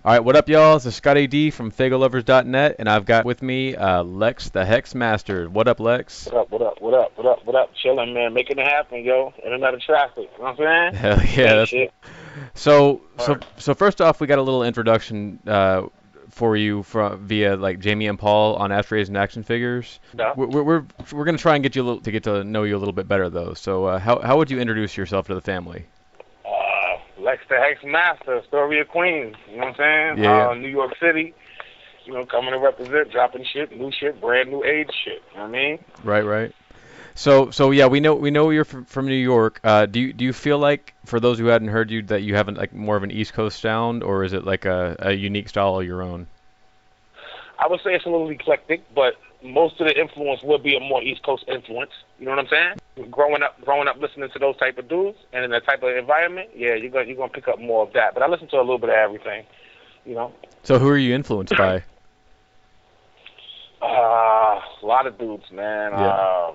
All right, what up, y'all? This is Scotty D from Faygoluvers.net, and I've got with me Lex The Hex Master. What up, Lex? What up, what up, what up, what up, what up? Chilling, man. Making it happen, yo. In and out of traffic. You know what I'm saying? Hell yeah, Same that's shit. so so Word. so first off, we got a little introduction for you from via like Jamie and Paul on Ashtrays and Action Figures. No. We're gonna try and get you to get to know you a little bit better though. So how would you introduce yourself to the family? Lex the Hex Master, Story of Queens. You know what I'm saying? Yeah, yeah. New York City. You know, coming to represent, dropping shit, brand new age shit. You know what I mean? Right, right. So yeah, we know you're from New York. Do you feel like for those who hadn't heard you that you haven't like more of an East Coast sound, or is it like a unique style of your own? I would say it's a little eclectic, but most of the influence would be a more East Coast influence. You know what I'm saying? Growing up listening to those type of dudes and in that type of environment, yeah, you're gonna pick up more of that. But I listen to a little bit of everything. You know? So who are you influenced by? A lot of dudes, man. Yeah.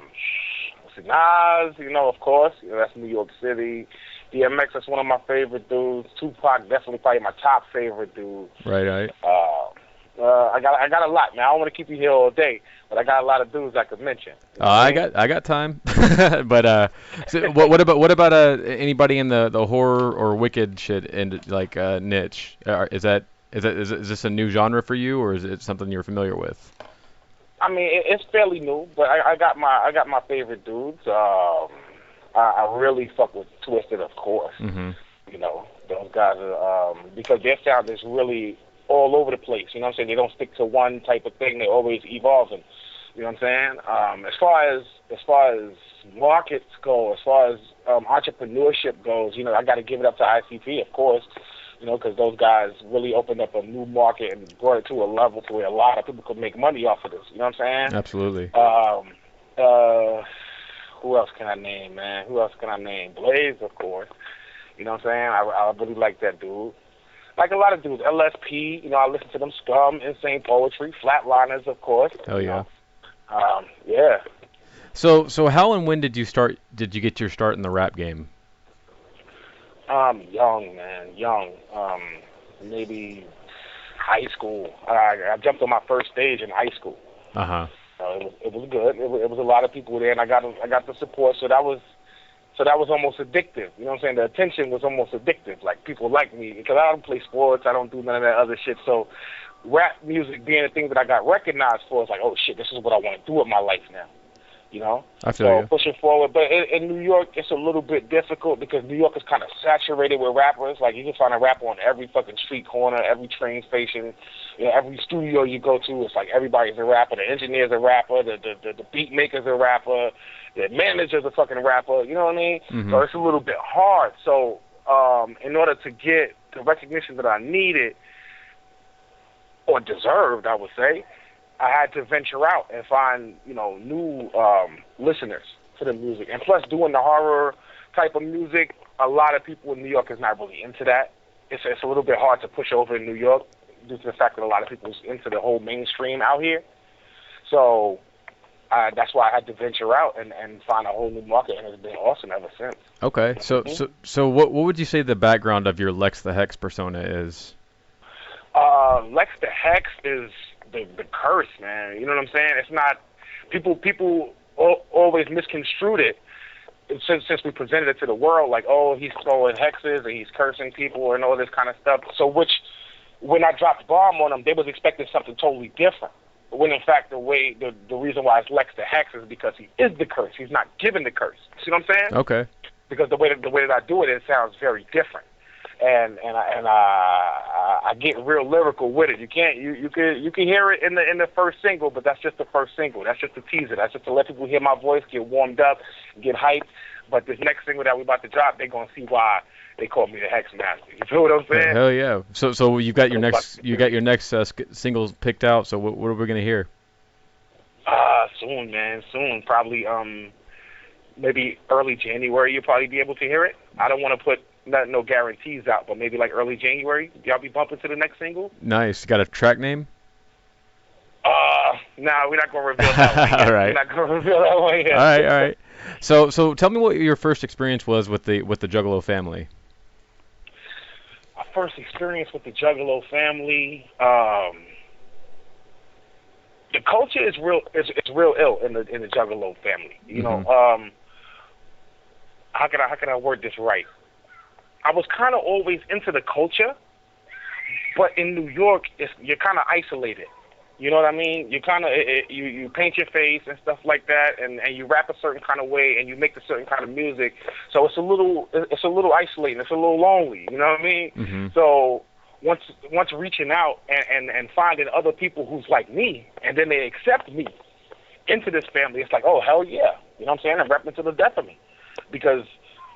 Nas, you know, of course, you know, that's New York City. DMX, that's one of my favorite dudes. Tupac, definitely probably my top favorite dude. Right, right. I got a lot, man. I don't want to keep you here all day, but I got a lot of dudes I could mention. You know what I mean? I got time. But so what about anybody in the horror or wicked shit and like niche? Is this a new genre for you, or is it something you're familiar with? I mean, it's fairly new, but I got my favorite dudes. I really fuck with Twisted, of course. Mm-hmm. You know, those guys are because their sound is really all over the place. You know what I'm saying? They don't stick to one type of thing. They're always evolving. You know what I'm saying? As far as markets go, as far as entrepreneurship goes, you know, I got to give it up to ICP, of course. You know, because those guys really opened up a new market and brought it to a level to where a lot of people could make money off of this. You know what I'm saying? Absolutely. Who else can I name, man? Who else can I name? Blaze, of course. You know what I'm saying? I really like that dude. Like a lot of dudes, LSP, you know, I listen to them, Scum, Insane Poetry, Flatliners, of course. Hell You yeah. know, yeah. So how and when did you start? Did you get your start in the rap game? Young, man, young. Maybe high school. I jumped on my first stage in high school. Uh-huh. It was good. It was a lot of people there, and I got the support. So that was almost addictive. You know what I'm saying? The attention was almost addictive. Like people like me because I don't play sports. I don't do none of that other shit. So rap music being the thing that I got recognized for is like, oh shit, this is what I want to do with my life now. You know? I feel So you. pushing forward. But in New York, it's a little bit difficult because New York is kind of saturated with rappers. Like you can find a rapper on every fucking street corner, every train station, you know, every studio you go to. It's like everybody's a rapper. The engineer's a rapper. The beat maker's a rapper. The manager's a fucking rapper. You know what I mean? Mm-hmm. So it's a little bit hard. So in order to get the recognition that I needed or deserved, I would say, I had to venture out and find, you know, new listeners to the music. And plus, doing the horror type of music, a lot of people in New York is not really into that. It's a little bit hard to push over in New York due to the fact that a lot of people's into the whole mainstream out here. So that's why I had to venture out and find a whole new market, and it's been awesome ever since. Okay. So Mhm. so what would you say the background of your Lex the Hex persona is? Lex the Hex is the curse, man. You know what I'm saying? It's not people always misconstrued it since we presented it to the world, like, oh, he's throwing hexes and he's cursing people and all this kind of stuff. So when I dropped bomb on them, they was expecting something totally different. When in fact the reason why it's Lex the Hex is because he is the curse. He's not given the curse. See what I'm saying? Okay. Because the way that I do it, it sounds very different. And I get real lyrical with it. You can hear it in the first single, but that's just the first single. That's just a teaser. That's just to let people hear my voice, get warmed up, get hyped. But this next single that we're about to drop, they're gonna see why they call me the Hex Master. You feel what I'm saying? Hell yeah. So you got your next singles picked out. So what are we gonna hear? Soon, man. Soon, probably maybe early January. You'll probably be able to hear it. I don't want to put no guarantees out, but maybe like early January, y'all be bumping to the next single. Nice. Got a track name? Nah, we're not gonna reveal that one yet. All right. We're not gonna reveal that one yet. All right. All right. So tell me what your first experience was with the Juggalo family. first experience with the Juggalo family, the culture is real. It's real ill in the Juggalo family. You know, how can I word this right? I was kind of always into the culture, but in New York, you're kind of isolated. You know what I mean? You kind of you paint your face and stuff like that, and you rap a certain kind of way, and you make a certain kind of music. So it's a little isolating. It's a little lonely. You know what I mean? Mm-hmm. So once reaching out and finding other people who's like me, and then they accept me into this family, it's like, oh hell yeah. You know what I'm saying? I'm rapping to the death of me, because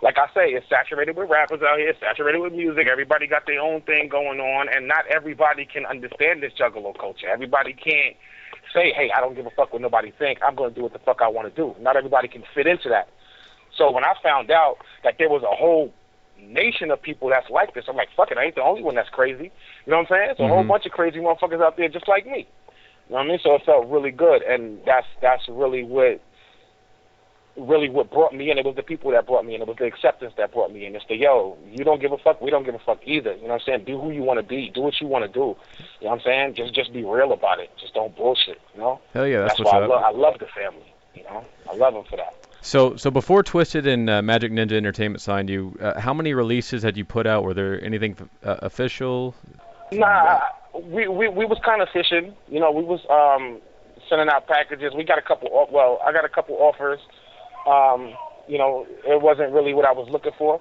like I say, it's saturated with rappers out here, it's saturated with music. Everybody got their own thing going on, and not everybody can understand this Juggalo culture. Everybody can't say, hey, I don't give a fuck what nobody think. I'm going to do what the fuck I want to do. Not everybody can fit into that. So when I found out that there was a whole nation of people that's like this, I'm like, fuck it, I ain't the only one that's crazy. You know what I'm saying? It's a whole bunch of crazy motherfuckers out there just like me. You know what I mean? So it felt really good, and that's really what brought me in. It was the people that brought me in. It was the acceptance that brought me in. It's the, yo, you don't give a fuck, we don't give a fuck either. You know what I'm saying? Be who you want to be. Do what you want to do. You know what I'm saying? Just be real about it. Just don't bullshit, you know? Hell yeah, that's why what's up. I love the family, you know? I love them for that. So before Twisted and Majik Ninja Entertainment signed you, how many releases had you put out? Were there anything official? Nah, we was kind of fishing. You know, we was sending out packages. We got a couple, I got a couple offers. You know, it wasn't really what I was looking for.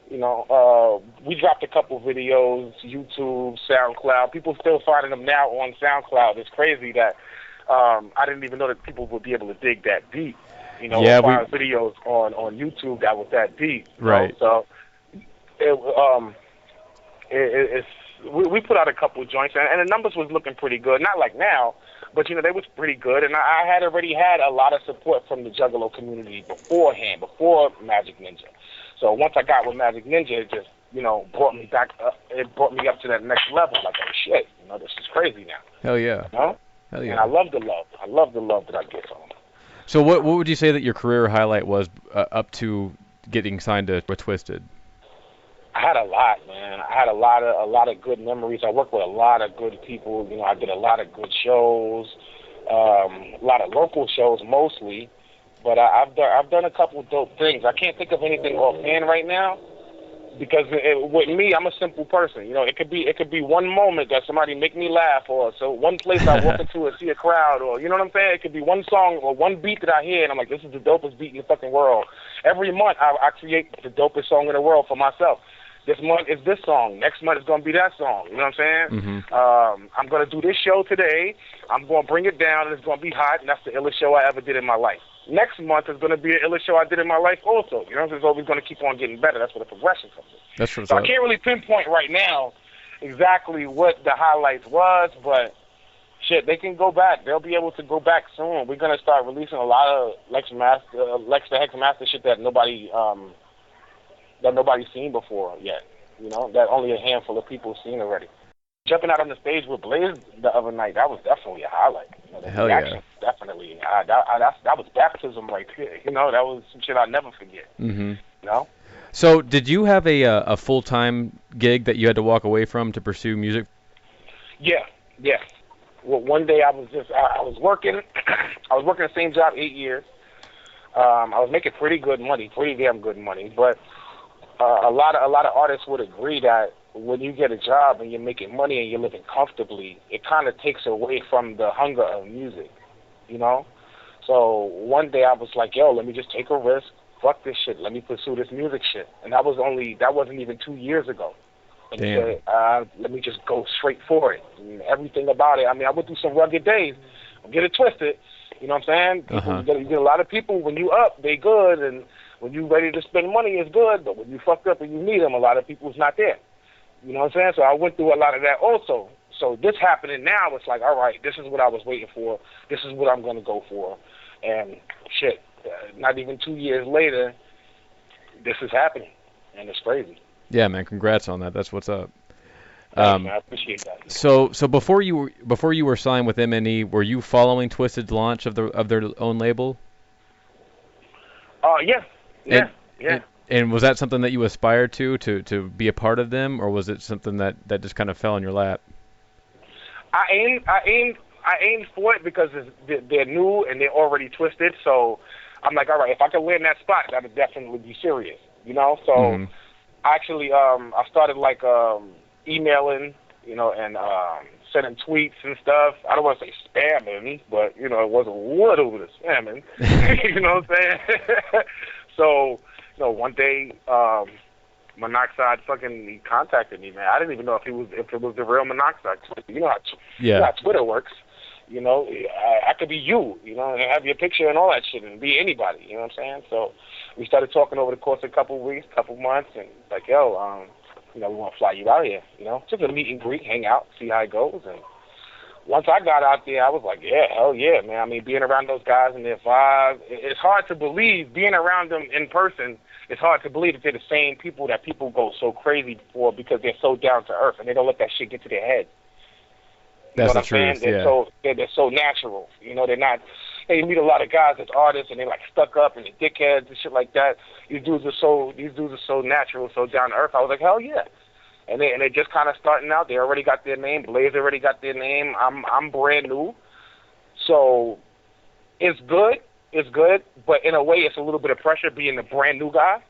You know, we dropped a couple videos, YouTube, SoundCloud. People still finding them now on SoundCloud. It's crazy that I didn't even know that people would be able to dig that deep. You know, yeah, find videos on YouTube that was that deep. Right. Know? So we put out a couple joints, and the numbers was looking pretty good. Not like now, but, you know, they was pretty good. And I had already had a lot of support from the Juggalo community beforehand, before Majik Ninja. So once I got with Majik Ninja, it just, you know, brought me back up. It brought me up to that next level. Like, oh, shit, you know, this is crazy now. Hell yeah. You know? Hell yeah. And I love the love. I love the love that I get from them. So what would you say that your career highlight was up to getting signed to Twisted? I had a lot, man. I had a lot of good memories. I worked with a lot of good people. You know, I did a lot of good shows, a lot of local shows mostly. But I've done a couple dope things. I can't think of anything offhand right now, because with me, I'm a simple person. You know, it could be one moment that somebody make me laugh, or so one place I walk into and see a crowd, or you know what I'm saying? It could be one song or one beat that I hear, and I'm like, this is the dopest beat in the fucking world. Every month, I create the dopest song in the world for myself. This month is this song. Next month is going to be that song. You know what I'm saying? Mm-hmm. I'm going to do this show today. I'm going to bring it down, and it's going to be hot, and that's the illest show I ever did in my life. Next month is going to be the illest show I did in my life also. You know, it's always going to keep on getting better. That's where the progression comes in. That's what's so up. I can't really pinpoint right now exactly what the highlights was, but shit, they can go back. They'll be able to go back soon. We're going to start releasing a lot of Lex the Hex Master shit that nobody's seen before yet. You know, that only a handful of people have seen already. Jumping out on the stage with Blaze the other night, that was definitely a highlight. You know, Hell yeah. Definitely. That was baptism right there. You know, that was some shit I'll never forget. Mm-hmm. You know? So did you have a full-time gig that you had to walk away from to pursue music? Yeah. Well, one day I was working. I was working the same job 8 years. I was making pretty damn good money. But a lot of artists would agree that when you get a job and you're making money and you're living comfortably, it kind of takes away from the hunger of music, you know? So one day I was like, yo, let me just take a risk. Fuck this shit. Let me pursue this music shit. And that wasn't even 2 years ago. And Damn. Let me just go straight for it. And everything about it. I mean, I went through some rugged days. Don't get it twisted. You know what I'm saying? You get a lot of people, when you up, they good, and when you ready to spend money, it's good. But when you fucked up and you need them, a lot of people's not there. You know what I'm saying? So I went through a lot of that also. So this happening now, it's like, all right, this is what I was waiting for. This is what I'm going to go for. And shit, not even 2 years later, this is happening. And it's crazy. Yeah, man, congrats on that. That's what's up. Man, I appreciate that. So before you were signed with MNE, were you following Twisted's launch of their own label? Yeah. And was that something that you aspired to be a part of them, or was it something that just kind of fell in your lap? I aimed for it because they're new and they're already twisted. So I'm like, all right, if I can win that spot, that'd definitely be serious, you know. So Mhm. actually, I started like emailing, you know, and sending tweets and stuff. I don't want to say spamming, but you know, it was a little bit of spamming. You know what I'm saying? So, you know, one day, Monoxide fucking he contacted me, man. I didn't even know if it was the real Monoxide. You know how you know Yeah. how Twitter works. You know, I could be you know, and have your picture and all that shit, and be anybody. You know what I'm saying? So we started talking over the course of a couple of weeks, couple months, and like, yo, you know, we want to fly you out here. You know, just a meet and greet, hang out, see how it goes. And once I got out there, I was like, yeah, hell yeah, man. I mean, being around those guys and their vibe, it's hard to believe. Being around them in person, it's hard to believe that they're the same people that people go so crazy for because they're so down to earth and they don't let that shit get to their head. You That's know the what I'm saying? truth. Yeah. They're so natural. You know, they're not. Hey, you meet a lot of guys that's artists and they're like stuck up and they're dickheads and shit like that. These dudes are so natural, so down to earth. I was like, hell yeah. And they just kind of starting out. They already got their name. Blaze already got their name. I'm brand new, so it's good. It's good, but in a way, it's a little bit of pressure being the brand new guy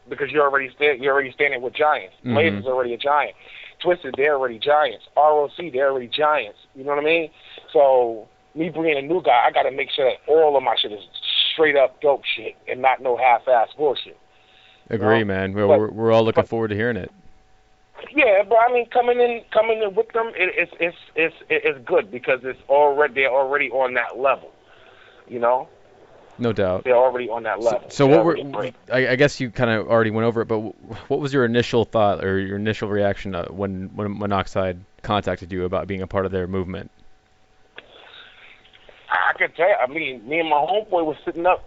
because you're already standing with giants. Blaze is already a giant. Twisted, they're already giants. ROC, they're already giants. You know what I mean? So me being a new guy, I got to make sure that all of my shit is straight up dope shit and not no half-ass bullshit. Agree, you know? man. We're all looking forward to hearing it. Yeah, but I mean, coming in with them, it's good because they're already on that level. You know, No doubt. they're already on that level. So They're what already were great. I guess you kind of already went over it, but what was your initial thought or your initial reaction when Monoxide contacted you about being a part of their movement? I can tell you, I mean, me and my homeboy was sitting up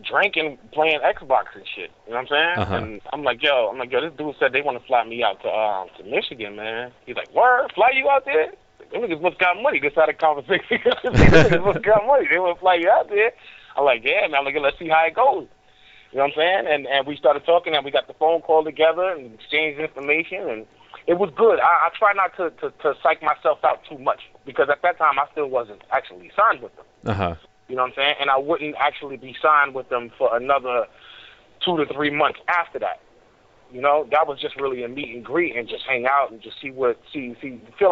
drinking, playing Xbox and shit. You know what I'm saying? Uh-huh. And I'm like, yo, this dude said they want to fly me out to Michigan, man. He's like, word, fly you out there? Them niggas must got money. This had a conversation. Them niggas must got money. They want to fly you out there. I'm like, yeah, man. I'm like, let's see how it goes. You know what I'm saying? And we started talking, and we got the phone call together and exchanged information, and it was good. I try not to psych myself out too much because at that time I still wasn't actually signed with them. Uh-huh. You know what I'm saying? And I wouldn't actually be signed with them for another 2 to 3 months after that. You know, that was just really a meet and greet and just hang out and just feel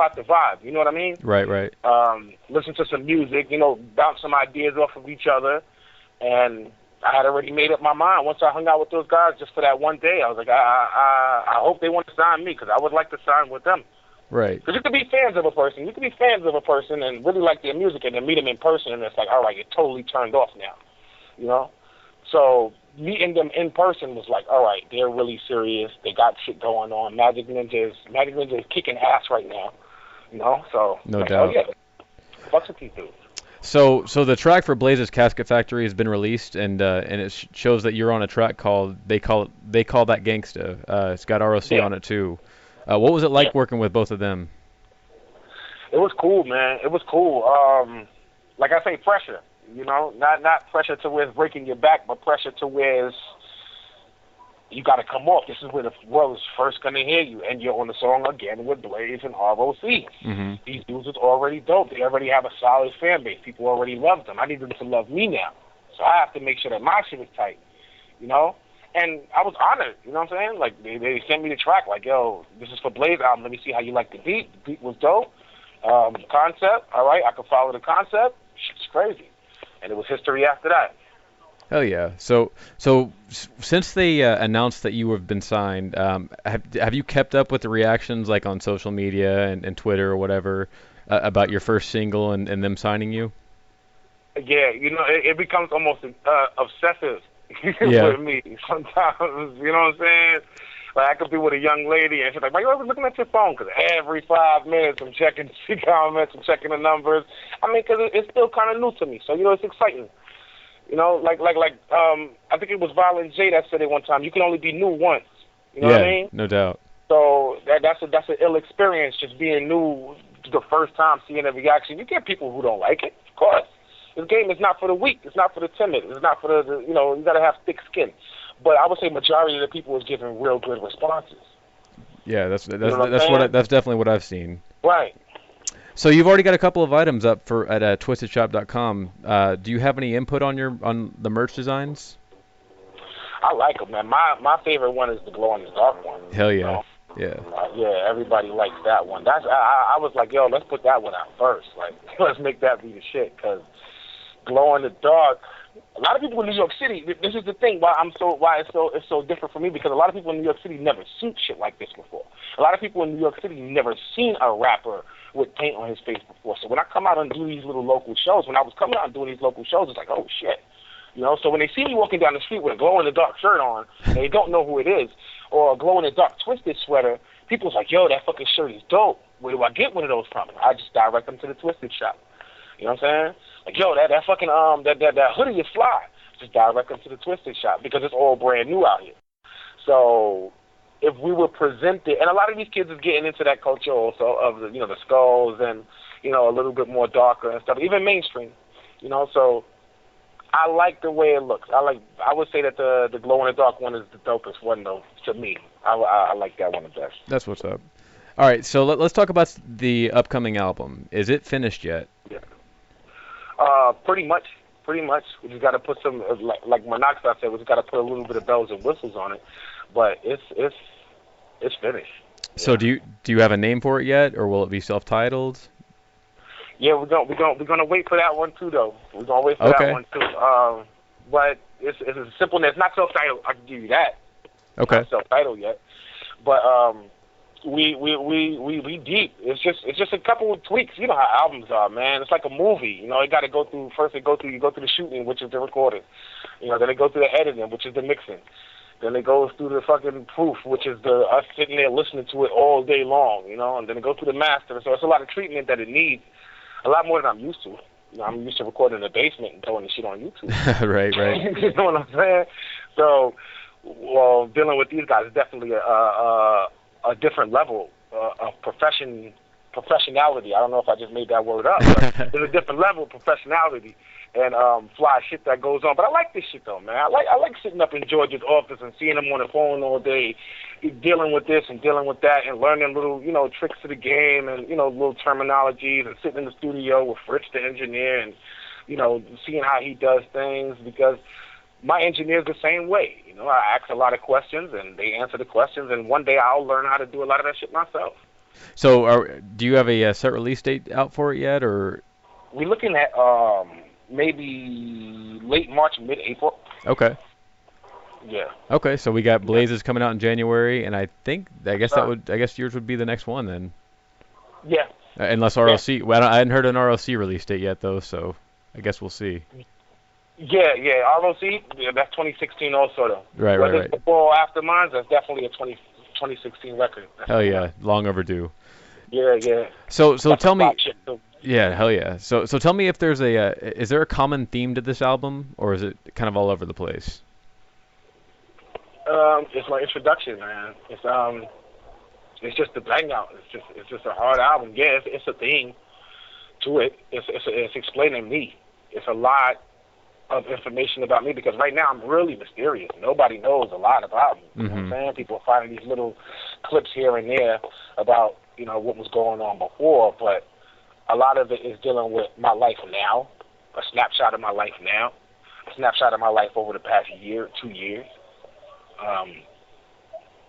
out the vibe. You know what I mean? Right. Listen to some music, you know, bounce some ideas off of each other. And I had already made up my mind once I hung out with those guys just for that one day. I was like, I hope they want to sign me because I would like to sign with them. Right. Because you could be fans of a person. You could be fans of a person and really like their music and then meet them in person and it's like, all right, you're totally turned off now. You know? So meeting them in person was like, all right, they're really serious. They got shit going on. Majik Ninja is kicking ass right now. You know? So, No like, doubt. oh, yeah. Fuck with these dudes. So the track for Blaze's Casket Factory has been released, and it shows that you're on a track called they call that Gangsta. It's got ROC on it too. What was it like working with both of them? It was cool, man. It was cool. Like I say, pressure. You know, not pressure to where it's breaking your back, but pressure to where it's, you got to come off. This is where the world is first going to hear you, and you're on the song again with Blaze and ROC. Mm-hmm. These dudes is already dope. They already have a solid fan base. People already love them. I need them to love me now. So I have to make sure that my shit is tight, you know? And I was honored, you know what I'm saying? Like, they sent me the track, like, yo, this is for Blaze album. Let me see how you like the beat. The beat was dope. The concept, all right, I could follow the concept. Shit's crazy. And it was history after that. Hell yeah. So since they announced that you have been signed, have you kept up with the reactions like on social media and Twitter or whatever about your first single and them signing you? Yeah, you know, it becomes almost obsessive with me sometimes, you know what I'm saying? Like, I could be with a young lady, and she's like, why you always looking at your phone? Because every 5 minutes I'm checking the comments, I'm checking the numbers. I mean, because it's still kind of new to me, so, you know, it's exciting. You know, like I think it was Violent J that said it one time, you can only be new once. You know what I mean? No doubt. So that's an ill experience, just being new the first time, seeing a reaction. You get people who don't like it, of course. This game is not for the weak. It's not for the timid. It's not for the you know, you got to have thick skin. but I would say majority of the people is giving real good responses. Yeah, that's You know what that's definitely what I've seen. Right. So you've already got a couple of items up for at twistedshop.com. Do you have any input on the merch designs? I like them, man. My favorite one is the glow in the dark one. Hell yeah. You know? Yeah. Yeah, everybody likes that one. I was like, yo, let's put that one out first. Like, let's make that be the shit, because glow in the dark. A lot of people in New York City. This is the thing why it's so different for me, because a lot of people in New York City never seen shit like this before. A lot of people in New York City never seen a rapper with paint on his face before. So when I come out and do these little local shows, when I was coming out and doing these local shows, it's like, oh shit. You know, so when they see me walking down the street with a glow-in-the-dark shirt on, and they don't know who it is, or a glow-in-the-dark twisted sweater, people's like, yo, that fucking shirt is dope. Where do I get one of those from? I just direct them to the twisted shop. You know what I'm saying? Like, yo, that fucking, that hoodie is fly. Just direct them to the twisted shop, because it's all brand new out here. So if we were presented, and a lot of these kids is getting into that culture also of the, you know, the skulls and, you know, a little bit more darker and stuff, even mainstream, you know, so I like the way it looks. I would say that the glow in the dark one is the dopest one, though, to me. I like that one the best. That's what's up. All right, so let's talk about the upcoming album. Is it finished yet? Yeah. Pretty much. We just got to put some, like Monoxide said, we just got to put a little bit of bells and whistles on it. But it's finished. So do you have a name for it yet, or will it be self-titled? Yeah, we're gonna wait for that one too, though. We're gonna wait for that one too. But it's a simple. It's not self-titled. I can give you that. Okay. It's not self-titled yet, but we deep. It's just a couple of tweaks. You know how albums are, man. It's like a movie. You know, you got to go through first. You go through the shooting, which is the recording. You know, then they go through the editing, which is the mixing. Then it goes through the fucking proof, which is us sitting there listening to it all day long. You know, and then it goes through the master. So it's a lot of treatment that it needs. A lot more than I'm used to. You know, I'm used to recording in the basement and throwing the shit on YouTube. right. You know what I'm saying? So, well, dealing with these guys is definitely a different level of professionality. I don't know if I just made that word up, but there's a different level of professionality and fly shit that goes on. But I like this shit though, man. I like sitting up in George's office and seeing him on the phone all day, dealing with this and dealing with that, and learning little, you know, tricks to the game and, you know, little terminologies, and sitting in the studio with Rich the engineer and, you know, seeing how he does things, because my engineer's the same way. You know, I ask a lot of questions and they answer the questions, and one day I'll learn how to do a lot of that shit myself. So do you have a set release date out for it yet, or? We're looking at maybe late March, mid-April. Okay. Yeah. Okay, so we got Blazes coming out in January, and I guess yours would be the next one then. Yeah. Unless RLC. Yeah. Well, I hadn't heard an RLC release date yet though, so I guess we'll see. Yeah. RLC, that's 2016 also though. Right. Whether it's before or after mine, that's definitely a 2016 record. Hell yeah, long overdue. Yeah. So tell me. Yeah, hell yeah. So tell me if there's is there a common theme to this album, or is it kind of all over the place? It's my introduction, man. It's just a bang out. It's just a hard album. Yeah, it's a theme to it. It's explaining me. It's a lot of information about me, because right now I'm really mysterious. Nobody knows a lot about me. You know what I'm saying? People are finding these little clips here and there about, you know, what was going on before, but a lot of it is dealing with my life now, a snapshot of my life now, a snapshot of my life over the past year, 2 years.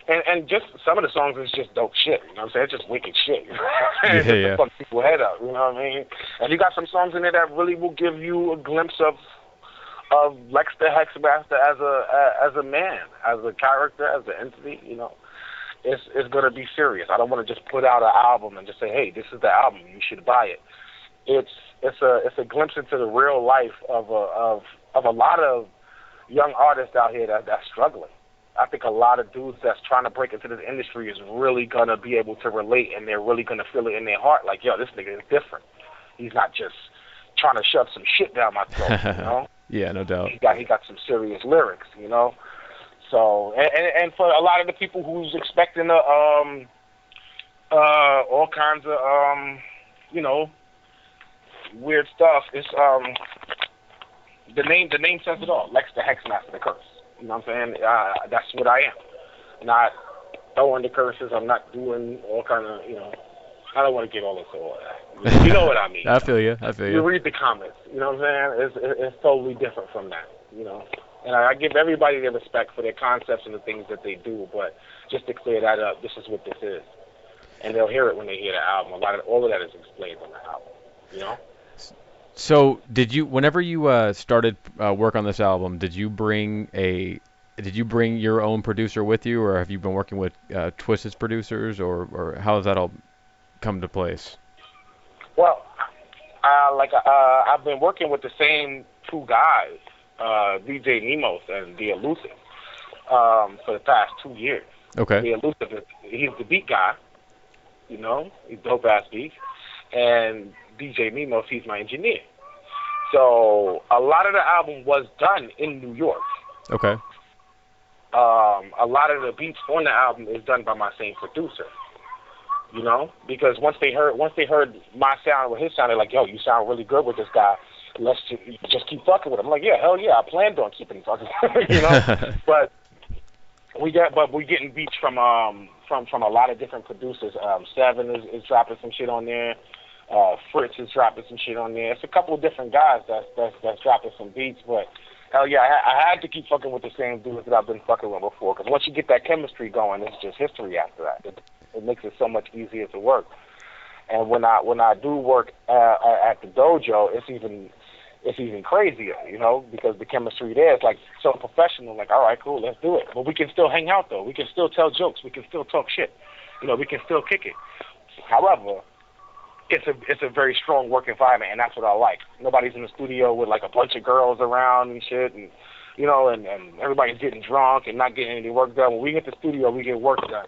And just some of the songs is just dope shit. You know what I'm saying? It's just wicked shit. It's just to fuck people's head up. You know what I mean? And you got some songs in there that really will give you a glimpse of Lex the Hex Master as a man, as a character, as an entity. You know, it's gonna be serious. I don't want to just put out an album and just say, hey, this is the album, you should buy it. It's a glimpse into the real life of a lot of young artists out here that's struggling. I think a lot of dudes that's trying to break into this industry is really going to be able to relate, and they're really going to feel it in their heart, like, yo, this nigga is different. He's not just trying to shove some shit down my throat, you know? Yeah, no doubt. He got some serious lyrics, you know? So, and for a lot of the people who's expecting all kinds of, you know, weird stuff, it's, the name says it all, Lex the Hex Master, the curse. You know what I'm saying? That's what I am. Not throwing the curses. I'm not doing all kind of, I don't want to get all into all that. You know what I mean? I feel you. I feel you. You read the comments. You know what I'm saying? It's totally different from that. And I give everybody their respect for their concepts and the things that they do. But just to clear that up, this is what this is, and they'll hear it when they hear the album. All of that is explained on the album. So whenever you started work on this album, did you bring your own producer with you, or have you been working with Twisted's producers, or how has that all come to place? Well, I've been working with the same two guys, DJ Nemos and The Elusive, for the past 2 years. Okay. The Elusive, he's the beat guy, he's dope ass beats, and DJ Nemos, he's my engineer. So a lot of the album was done in New York. Okay. A lot of the beats on the album is done by my same producer. Because once they heard my sound with his sound, they're like, yo, you sound really good with this guy. Let's just keep fucking with him. I'm like, yeah, hell yeah, I planned on keeping fucking, But we're getting beats from a lot of different producers. Seven is dropping some shit on there. Fritz is dropping some shit on there. It's a couple of different guys that's dropping some beats, but hell yeah, I had to keep fucking with the same dudes that I've been fucking with before, because once you get that chemistry going, it's just history after that. It makes it so much easier to work. And when I do work at the dojo, it's even crazier, because the chemistry there is like so professional. Like, all right, cool, let's do it. But we can still hang out though. We can still tell jokes. We can still talk shit. We can still kick it. However, it's a very strong work environment, and that's what I like. Nobody's in the studio with like a bunch of girls around and shit, and and everybody's getting drunk and not getting any work done. When we hit the studio, we get work done,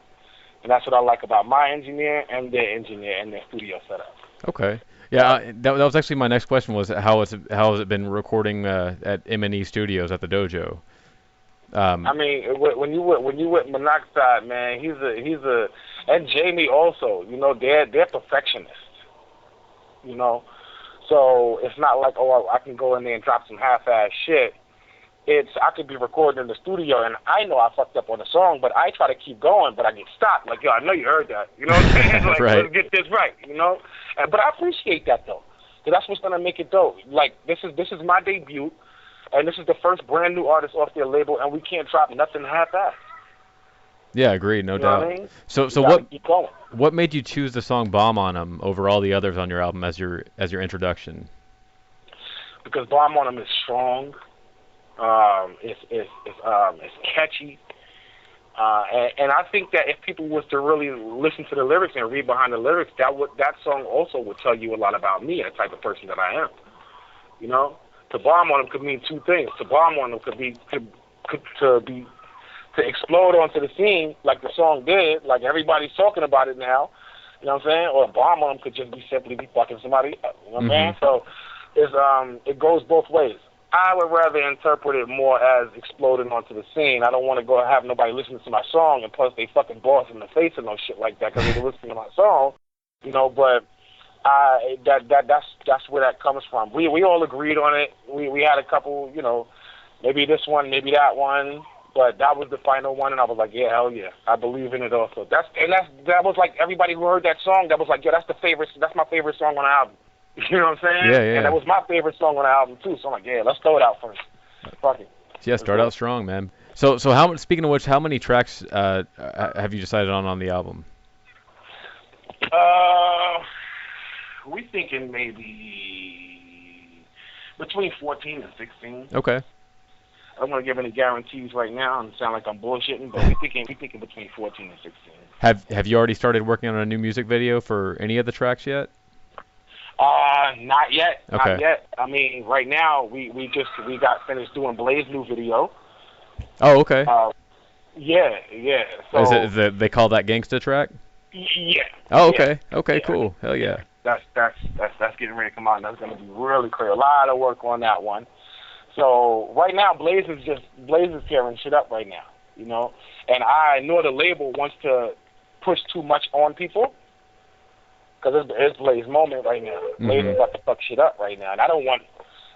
and that's what I like about my engineer and their engineer and their studio setup. Okay. Yeah, that was actually my next question, was how has it been recording at M&E Studios at the dojo? I mean, when you with Monoxide, man, he's a and Jamie also, they're perfectionists. So it's not like, oh, I can go in there and drop some half-ass shit. I could be recording in the studio, and I know I fucked up on the song, but I try to keep going, but I get stopped. Like, yo, I know you heard that. You know what I'm saying? Like, right. Let's get this right, But I appreciate that, though, because that's what's going to make it dope. Like, this is my debut, and this is the first brand new artist off their label, and we can't drop nothing half-assed. Yeah, agreed, no doubt. What I mean? So what made you choose the song "Bomb on 'Em" over all the others on your album as your introduction? Because "Bomb on 'Em" is strong. It's catchy. And I think that if people was to really listen to the lyrics and read behind the lyrics, that song also would tell you a lot about me and the type of person that I am. To bomb on 'em could mean two things. To bomb on 'em could be to explode onto the scene like the song did, like everybody's talking about it now. You know what I'm saying? Or a bomb on 'em could just be simply be fucking somebody up. You know what I'm saying? So it goes both ways. I would rather interpret it more as exploding onto the scene. I don't want to go have nobody listening to my song and plus they fucking boss in the face and no shit like that because they're listening to my song. But that's where that comes from. We all agreed on it. We had a couple, maybe this one, maybe that one, but that was the final one, and I was like, yeah, hell yeah, I believe in it also. That was like everybody who heard that song, that was like, yeah, that's my favorite song on the album. You know what I'm saying? Yeah. And that was my favorite song on the album too. So I'm like, yeah, let's throw it out first. Fuck it. Yeah, start out strong, man. So speaking of which, how many tracks have you decided on the album? We thinking maybe between 14 and 16. Okay. I don't want to give any guarantees right now and sound like I'm bullshitting, but we thinking between 14 and 16. Have you already started working on a new music video for any of the tracks yet? Not yet. Okay. Not yet. I mean, right now we got finished doing Blaze new video. Oh, okay. Yeah. So they call that Gangsta track? Yeah. Oh, okay. Yeah. Okay, Yeah. cool. Hell yeah. That's getting ready to come out, and that's going to be really clear. A lot of work on that one. So right now, Blaze is tearing shit up right now, And I know the label wants to push too much on people because it's Blaze's moment right now. Blaze is about to fuck shit up right now, and I don't want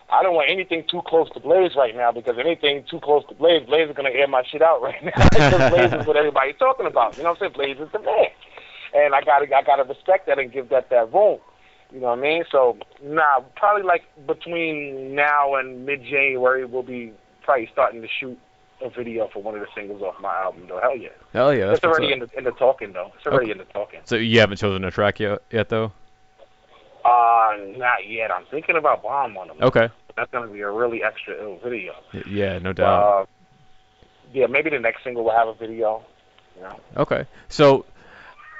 I don't want anything too close to Blaze right now, because anything too close to Blaze is going to air my shit out right now. Because Blaze is what everybody's talking about. You know what I'm saying? Blaze is the man. And I gotta respect that and give that room. You know what I mean? So, probably like between now and mid-January, we'll be probably starting to shoot a video for one of the singles off my album, though. Hell yeah. Hell yeah. It's already in the talking, though. It's already in the talking. So you haven't chosen a track yet though? Not yet. I'm thinking about Bomb on them. Okay. That's going to be a really extra ill video. Yeah, no doubt. Yeah, maybe the next single will have a video. You know? Okay. So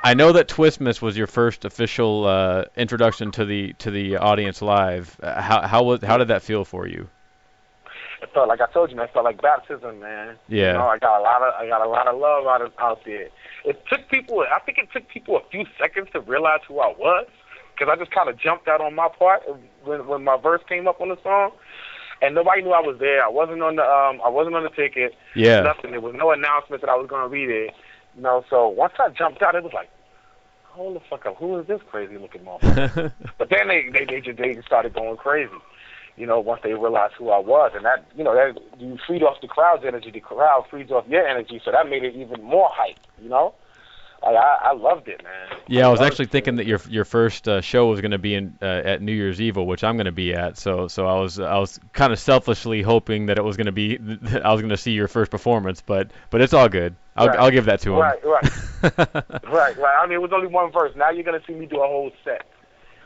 I know that Twistmas was your first official introduction to the audience live. How did that feel for you? It felt like, I told you, man, it felt like baptism, man. Yeah. You know, I got a lot of love out there. I think it took people a few seconds to realize who I was, because I just kind of jumped out on my part when my verse came up on the song, and nobody knew I was there. I wasn't on the ticket. Yeah. Nothing. There was no announcement that I was gonna be there. You know, so once I jumped out, it was like, hold the fuck up, who is this crazy looking motherfucker? But then they just started going crazy. You know, once they realized who I was, and that, you know, that you feed off the crowd's energy, the crowd feeds off your energy, so that made it even more hype. You know. I loved it, man. Yeah, I was actually thinking that your first show was going to be at New Year's Eve, which I'm going to be at. So I was kind of selfishly hoping that it was going to be I was going to see your first performance, but it's all good. I'll give that to him. Right. right. I mean, it was only one verse. Now you're going to see me do a whole set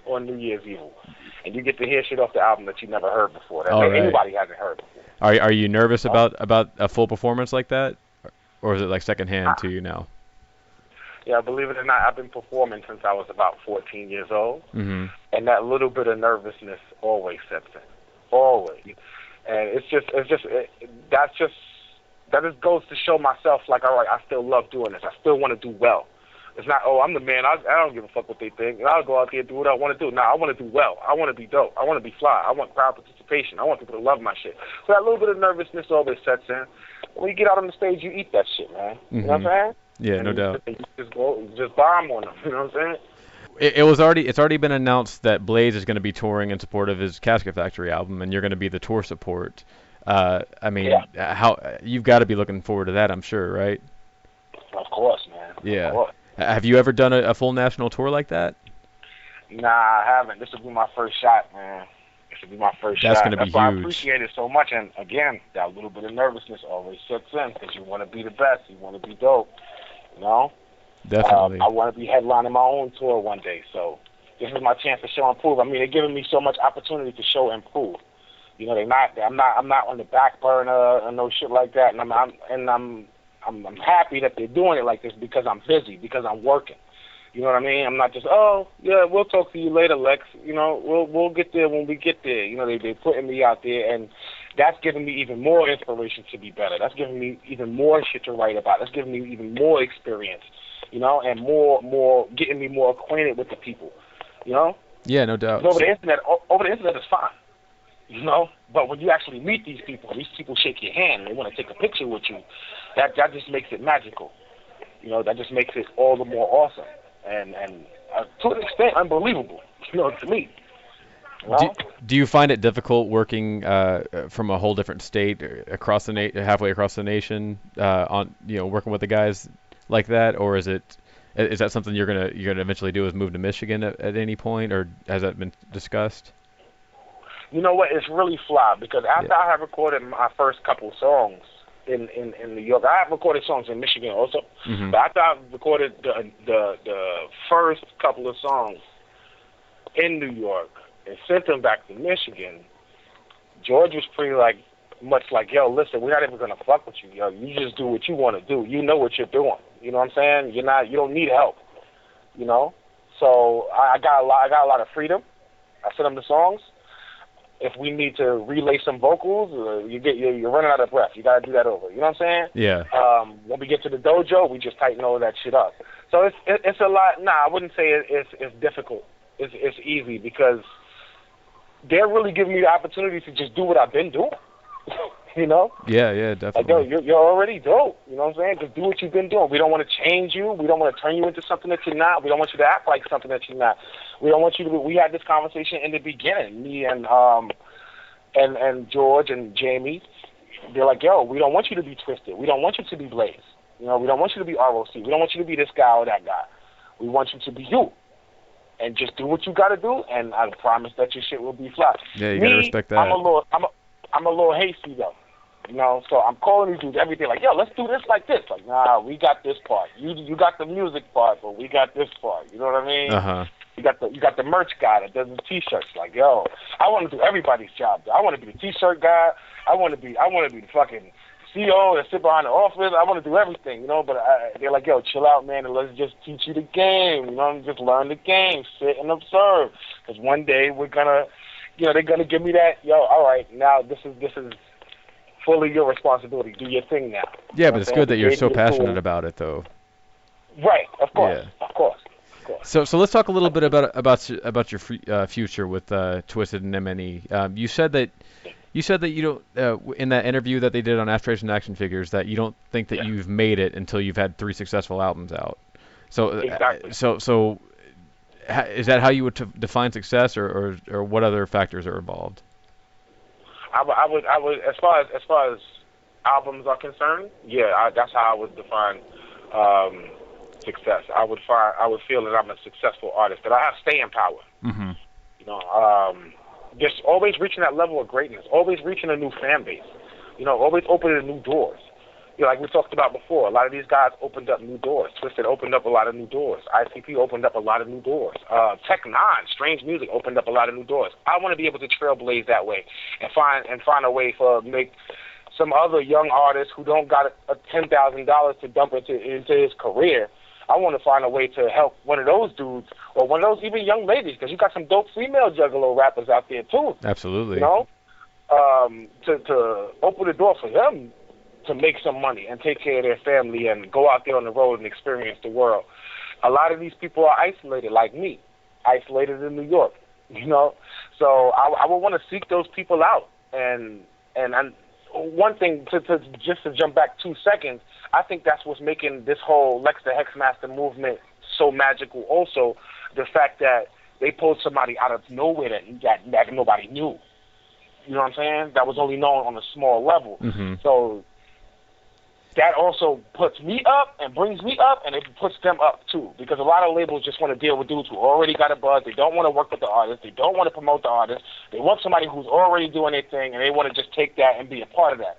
on New Year's Eve, and you get to hear shit off the album that you never heard before, that anybody hasn't heard before. Are you nervous about a full performance like that, or is it like secondhand to you now? Yeah, believe it or not, I've been performing since I was about 14 years old, mm-hmm. and that little bit of nervousness always sets in, always. And that just goes to show myself, like, all right, I still love doing this. I still want to do well. It's not, I'm the man. I don't give a fuck what they think. And I'll go out there and do what I want to do. No, I want to do well. I want to be dope. I want to be fly. I want crowd participation. I want people to love my shit. So that little bit of nervousness always sets in. When you get out on the stage, you eat that shit, man. Mm-hmm. You know what I'm saying? Yeah, and no doubt. You just bomb on them. You know what I'm saying? It's already been announced that Blaze is going to be touring in support of his Casket Factory album, and you're going to be the tour support. I mean, how you've got to be looking forward to that, I'm sure, right? Of course, man. Yeah. Of course. Have you ever done a full national tour like that? Nah, I haven't. This will be my first shot, man. This will be my first shot. That's going to be huge. Why I appreciate it so much. And again, that little bit of nervousness always sets in, because you want to be the best. You want to be dope. You know? Definitely. I want to be headlining my own tour one day. So this is my chance to show and prove. I mean, they're giving me so much opportunity to show and prove. You know, I'm not on the back burner and no shit like that. And I'm happy that they're doing it like this, because I'm busy, because I'm working. You know what I mean? I'm not just, oh, yeah, we'll talk to you later, Lex. You know, we'll get there when we get there. You know, they're putting me out there, and that's giving me even more inspiration to be better. That's giving me even more shit to write about. That's giving me even more experience, you know, and more getting me more acquainted with the people, you know? Yeah, no doubt. Over the internet is fine, you know? But when you actually meet these people shake your hand and they want to take a picture with you, that just makes it magical. You know, that just makes it all the more awesome. And to an extent, unbelievable, you know, to me. You know? Do you find it difficult working from a whole different state, across the halfway across the nation, on working with the guys like that, or is that something you're gonna eventually do? Is move to Michigan at any point, or has that been discussed? You know what? It's really fly, because after I have recorded my first couple of songs in New York, I have recorded songs in Michigan also. Mm-hmm. But after I recorded the first couple of songs in New York and sent them back to Michigan, George was pretty much like, yo, listen, we're not even gonna fuck with you, yo. You just do what you want to do. You know what you're doing. You know what I'm saying? You don't need help. You know. So I got a lot of freedom. I sent them the songs. If we need to relay some vocals, you're running out of breath. You got to do that over. You know what I'm saying? Yeah. When we get to the dojo, we just tighten all that shit up. So it's a lot. Nah, I wouldn't say it's difficult. It's easy, because they're really giving me the opportunity to just do what I've been doing. You know? Yeah, definitely. Like, yo, you're already dope. You know what I'm saying? Just do what you've been doing. We don't want to change you. We don't want to turn you into something that you're not. We don't want you to act like something that you're not. We don't want you to. We had this conversation in the beginning, me and and George and Jamie, they're like, yo, we don't want you to be Twisted. We don't want you to be Blaze. You know, we don't want you to be ROC. We don't want you to be this guy or that guy. We want you to be you. And just do what you got to do, and I promise that your shit will be fly. Yeah, you gotta respect that. I'm a little hasty though. You know, so I'm calling these dudes every day like, yo, let's do this like this. Like, nah, we got this part. You got the music part, but we got this part. You know what I mean? Uh-huh. You got the merch guy that does the t-shirts. Like, yo, I want to do everybody's job. I want to be the t-shirt guy. I want to be the fucking CEO that sit behind the office. I want to do everything, you know. But they're like, yo, chill out, man, and let's just teach you the game. You know, just learn the game, sit and observe. Because one day we're gonna, you know, they're gonna give me that. Yo, all right, now this is fully your responsibility. Do your thing now. Yeah, but it's good that you're so passionate about it, though. Right, of course, yeah. Of course. So let's talk a little bit about your future with Twisted and Anemone. You said that you don't in that interview that they did on Aspiration Action Figures that you don't think that you've made it until you've had 3 successful albums out. So exactly. So is that how you would define success, or what other factors are involved? I would as far as albums are concerned, that's how I would define success. I would feel that I'm a successful artist, that I have staying power. Mm-hmm. You know, just always reaching that level of greatness, always reaching a new fan base. You know, always opening new doors. You know, like we talked about before, a lot of these guys opened up new doors. Twisted opened up a lot of new doors. ICP opened up a lot of new doors. Tech Nine, Strange Music opened up a lot of new doors. I want to be able to trailblaze that way and find a way for make some other young artists who don't got a $10,000 to dump into his career. I want to find a way to help one of those dudes or one of those even young ladies, because you got some dope female Juggalo rappers out there too. Absolutely. You know, to open the door for them to make some money and take care of their family and go out there on the road and experience the world. A lot of these people are isolated, like me, isolated in New York. You know, so I would want to seek those people out. And one thing to jump back 2 seconds, I think that's what's making this whole Lex the Hex Master movement so magical. Also, the fact that they pulled somebody out of nowhere that nobody knew. You know what I'm saying? That was only known on a small level. Mm-hmm. So that also puts me up and brings me up, and it puts them up too. Because a lot of labels just want to deal with dudes who already got a buzz. They don't want to work with the artist. They don't want to promote the artist. They want somebody who's already doing their thing, and they want to just take that and be a part of that.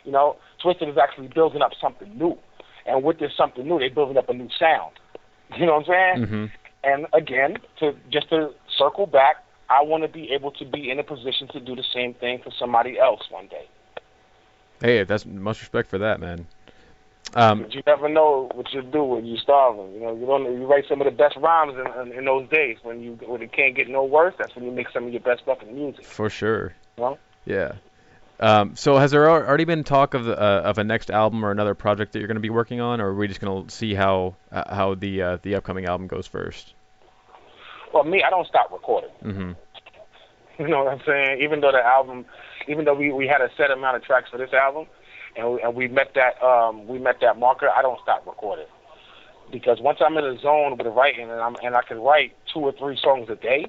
You know, Twisted is actually building up something new. And with this something new, they're building up a new sound. You know what I'm saying? Mm-hmm. And again, to circle back, I want to be able to be in a position to do the same thing for somebody else one day. Hey, that's much respect for that, man. But you never know what you do when you're starving. You know, you write some of the best rhymes in those days when it can't get no worse. That's when you make some of your best fucking music. For sure. You know? Yeah. So has there already been talk of a next album or another project that you're going to be working on, or are we just going to see how the upcoming album goes first? Well, me, I don't stop recording. Mm-hmm. You know what I'm saying? Even though we had a set amount of tracks for this album, and we met that marker, I don't stop recording. Because once I'm in a zone with the writing and I can write 2 or 3 songs a day,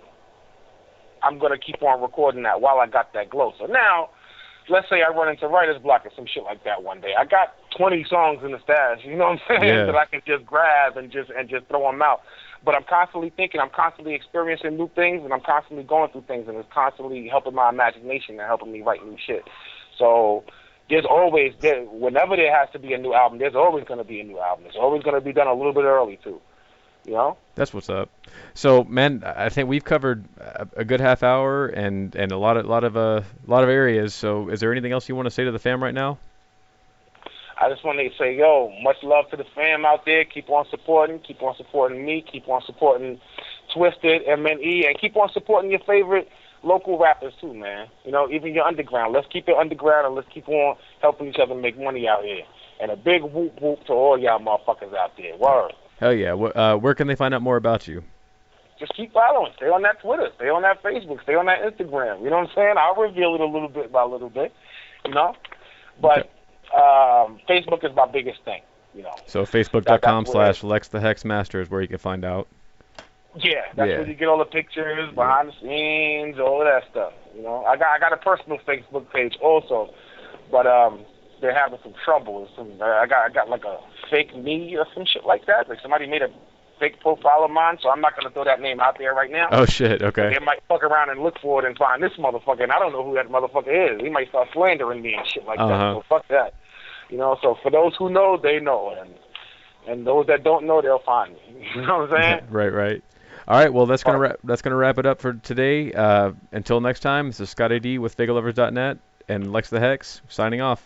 I'm gonna keep on recording that while I got that glow. So now, let's say I run into writer's block or some shit like that one day. I got 20 songs in the stash, you know what I'm saying, yeah, that I can just grab and just throw them out. But I'm constantly thinking, I'm constantly experiencing new things, and I'm constantly going through things, and it's constantly helping my imagination and helping me write new shit. So there's always, whenever there has to be a new album, there's always going to be a new album. It's always going to be done a little bit early, too. You know? That's what's up. So, man, I think we've covered a good half hour and a lot of areas. So, is there anything else you want to say to the fam right now? I just want to say, yo, much love to the fam out there. Keep on supporting me. Keep on supporting Twisted, MNE, and keep on supporting your favorite local rappers too, man. You know, even your underground. Let's keep it underground, and let's keep on helping each other make money out here. And a big whoop whoop to all y'all motherfuckers out there. Word. Hell yeah. Where can they find out more about you? Just keep following. Stay on that Twitter. Stay on that Facebook. Stay on that Instagram. You know what I'm saying? I'll reveal it a little bit by little bit, you know? But okay. Facebook is my biggest thing, you know. So Facebook.com/Lex The Hex Master is where you can find out. Yeah, that's where you get all the pictures, behind the scenes, all of that stuff. You know, I got a personal Facebook page also, but they're having some trouble. I got like a fake me or some shit like that. Like somebody made a fake profile of mine, so I'm not gonna throw that name out there right now. Oh shit. Okay. They might fuck around and look for it and find this motherfucker, and I don't know who that motherfucker is. He might start slandering me and shit like that. So fuck that. You know. So for those who know, they know, and those that don't know, they'll find me. You know what I'm saying? Right. All right, well that's gonna wrap it up for today. Until next time, this is Scott AD with Faygoluvers.net and Lex the Hex signing off.